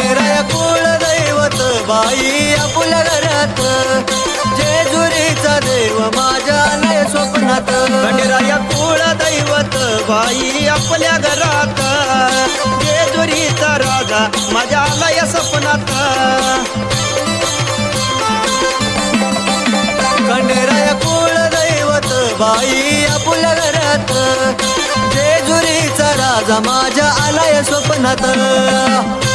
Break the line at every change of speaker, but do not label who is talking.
खंडेराय कुळ दैवत बाई आपल्या घरात जेजुरीचा देव माझ्या आलाय स्वप्नात
खंडेराय कुळ दैवत बाई आपल्या घरात जेजुरीचा राजा माझ्या आलाय स्वप्नात
खंडेराय कुळ दैवत बाई आपल्या घरात जेजुरीचा राजा माझ्या आलाय स्वप्नात